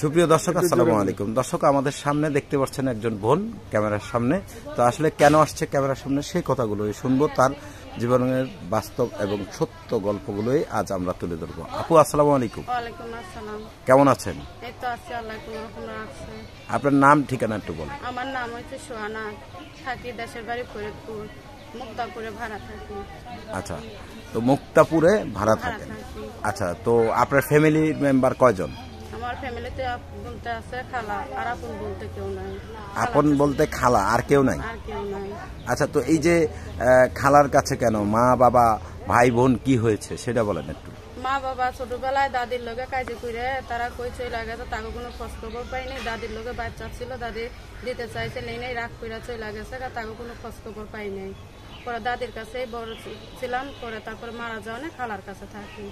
সুপ্রিয় দর্শক, আসসালামু আলাইকুম। দর্শক, আমাদের সামনে দেখতে পাচ্ছেন একজন বোন ক্যামেরার সামনে। তো আসলে কেন আসছে ক্যামেরার সামনে সেই কথাগুলোই শুনবো, তার জীবনের বাস্তব এবং সত্য গল্পগুলোই আজ আমরা তুলে ধরবো। আপু, আসসালামু আলাইকুম। ওয়ালাইকুম আসসালাম। কেমন আছেন? এই তো আছি, আল্লাহ কোন আছে। আপনার নাম ঠিকানা একটু বলুন। আমার নাম হচ্ছে সোহানা, থাকি দেশের বাড়ি ফরিদপুর, মুক্তাপুরে ভাড়া থাকি। আচ্ছা, তো মুক্তাপুরে ভাড়া থাকেন। আচ্ছা, তো আপনার ফ্যামিলি মেম্বার কয়জন? আমার ফ্যামিলিতে বলতে আছে খালা, আর আপন বলতে কেউ নাই। আপন বলতে খালা, আর কেউ নাই? আর কেউ নাই। আচ্ছা, তো এই যে খালার কাছে কেন? মা বাবা ভাই বোন কি হয়েছে সেটা বলেন একটু। মা বাবা ছোটবেলায় দাদির লগে কাজে করে তারা কই চলে গেছে, তাকে কোনো খোঁজ খবর পাইনি। দাদির লগে বাচ্চা ছিল, দাদি দিতে চাইছে, নেই নেই রাগ করে চলে গেছে, তাকে কোনো খোঁজ খবর পাই নাই। পরে দাদির কাছেই বড় ছিলাম, পরে তারপরে মারা যাওয়া খালার কাছে থাকি।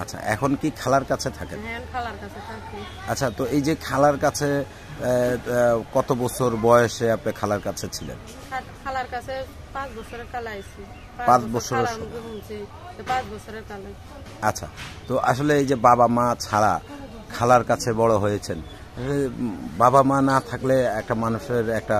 আচ্ছা, এখন কি খালার কাছে থাকেন? হ্যাঁ, খালার কাছে থাকি। আচ্ছা, তো এই যে খালার কাছে কত বছর বয়সে আপনি খালার কাছে ছিলেন? খালার কাছে 5 বছরের কালে আইছি। 5 বছর? 5 বছরের কালে। আচ্ছা, তো আসলে এই যে বাবা মা ছাড়া খালার কাছে বড় হয়েছেন, বাবা মা না থাকলে একটা মানুষের, একটা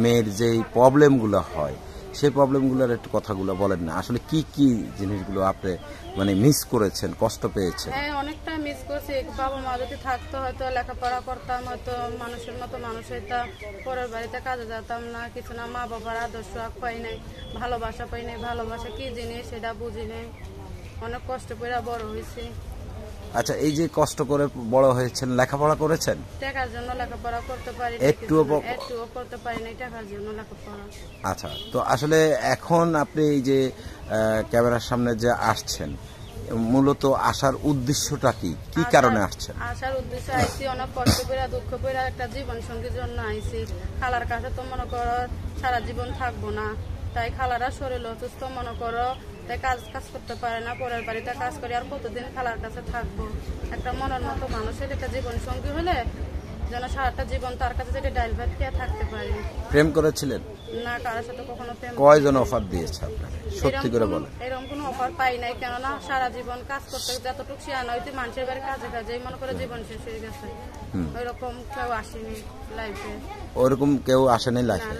মেয়ের যেই প্রবলেমগুলো হয় সেই প্রবলেমগুলোর একটু কথাগুলো বলেন না। আসলে কি কি জিনিসগুলো আপনি মানে মিস করেছেন, কষ্ট পেয়েছেন? হ্যাঁ, অনেকটা মিস করছি। বাবা মা যদি থাকতো হয়তো লেখাপড়া করতাম, হয়তো মানুষের মতো মানুষ হইতাম, পরের বাড়িতে কাজে যেতাম না, কিছু না। মা বাবার আদর্শ পাই নাই, ভালোবাসা পাই নাই। ভালোবাসা কি জিনিস সেটা বুঝি নাই। অনেক কষ্ট করে বড় হয়েছি। আচ্ছা, এই যে কষ্ট করে বড় হয়েছেন, লেখাপড়া করেছেন? টাকার জন্য লেখাপড়া করতে পারি, একটুও করতে পারি না, টাকার জন্য লেখাপড়া। আচ্ছা, তো আসলে এখন আপনি এই যে ক্যামেরার সামনে যে আসছেন, মূলত আসার উদ্দেশ্যটা কি? কি কারণে আসছেন? আসার উদ্দেশ্য আইছি অনেক কষ্ট করে, দুঃখ করে একটা জীবন সঙ্গীর জন্য আইছি। খালার কাছে তো মনে করো সারা জীবন থাকবো না, তাই খালারা শরীর অসুস্থ, মনে করো তাই কাজ করতে পারে না, পরের বাড়িতে কাজ করি। আর কতদিন খালার কাছে থাকবো? একটা মনের মতো মানুষের একটা জীবন সঙ্গী হলে যেন সারাটা জীবন তার কাছে যেটা ডাইল ভাত খেয়ে থাকতে পারি। প্রেম করেছিলেন? না, কারোর সাথে কখনো প্রেম। কয়জন অফার দিয়েছে আপনাকে? সত্যি করে বলেন। এরকম কোনো অফার পাই নাই, কেননা সারা জীবন কাজ করতে যতটুকু শিয়ানো হইতে মানুষের বাড়ি কাজে মনে করে জীবন শেষ হয়ে গেছে। ওইরকম কেউ আসেনি লাইফে। ওরকম কেউ আসেনি লাইফে?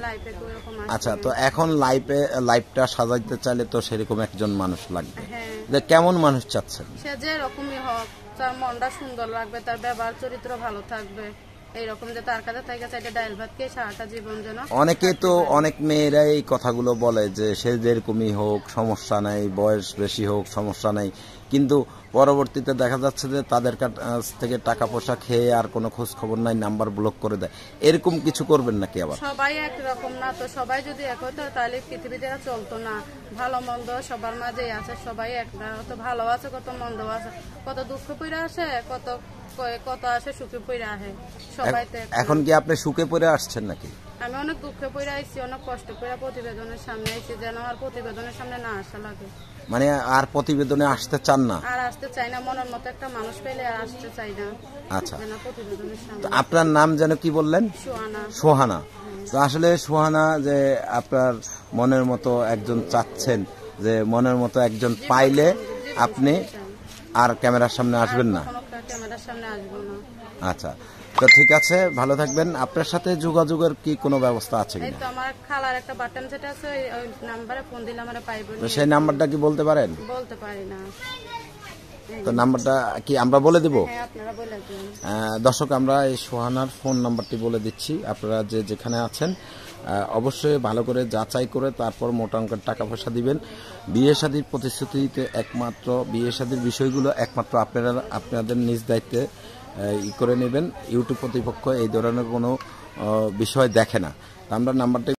আচ্ছা, তো এখন লাইফটা সাজাইতে চাইলে তো সেরকম একজন মানুষ লাগবে। যে কেমন মানুষ চাচ্ছেন? সে যে রকমই হোক, তার মনটা সুন্দর লাগবে, তার ব্যবহার চরিত্র ভালো থাকবে, এইরকম যে তার কাছে থেকে চাইতে ডাইল ভাত খেয়ে সারাটা জীবন যেন। অনেকে তো, অনেক মেয়েরা এই কথাগুলো বলে যে সে যেরকমই হোক সমস্যা নাই, বয়স বেশি হোক সমস্যা নাই, কিন্তু পরবর্তীতে দেখা যাচ্ছে যে তাদের কাছ থেকে টাকা পয়সা খেয়ে আর কোনো খোঁজ খবর নাই, নাম্বার ব্লক করে দেয়। এরকম কিছু করবেন নাকি? আবার সবাই একরকম না তো, সবাই যদি এক হতো তাহলে পৃথিবীতে চলতো না। ভালো মন্দ সবার মাঝেই আছে, সবাই এক না। কত ভালো আছে, কত মন্দ আছে, কত দুঃখ পড়ে আসে, কত আসে সুখে পড়ে আসে। সবাই তো এখন কি আপনি সুখে পড়ে আসছেন নাকি? আমি অনেক দুঃখে পড়ে আইছি, অনেক কষ্ট করে প্রতিবেদনের সামনে আইছি, যেন আর প্রতিবেদনের সামনে না আসা লাগে। মানে আর প্রতিবেদনে আসতে চান না? আর আসতে চাই না, মনের মতো একটা মানুষ পেলে আর আসতে চাই না। আচ্ছা, প্রতিবেদনের সামনে। আপনার নাম যেন কি বললেন? সোহানা। সোহানা। তো আসলে সোহানা, যে আপনার মনের মতো একজন চাচ্ছেন, যে মনের মতো একজন পাইলে আপনি আর ক্যামেরার সামনে আসবেন না? ক্যামেরার সামনে আসবো না। আচ্ছা, তো ঠিক আছে, ভালো থাকবেন। আপনার সাথে যোগাযোগের কি কোনো ব্যবস্থা আছে কিনা? এই তো আমার খালার একটা বাটন সেট আছে, ওই নাম্বারে ফোন দিলে আমরা পাইবো। সেই নাম্বারটা কি বলতে পারেন? বলতে পারি না। তো নাম্বারটা কি আমরা বলে দেব? হ্যাঁ, আপনারা বলে দিন। দর্শক, আমরা এই সোহানার ফোন নাম্বারটি বলে দিচ্ছি। আপনারা যেখানে আছেন অবশ্যই ভালো করে যাচাই করে তারপর মোটা অঙ্কের টাকা পয়সা দিবেন। বিয়ে শাদীর প্রতিশ্রুতিতে একমাত্র বিয়ে শাদীর বিষয়গুলো একমাত্র আপনাদের নিজ দায়িত্বে করে নেবেন। ইউটিউব কর্তৃপক্ষ এই ধরনের কোনো বিষয় দেখে না। আমরা নাম্বারটা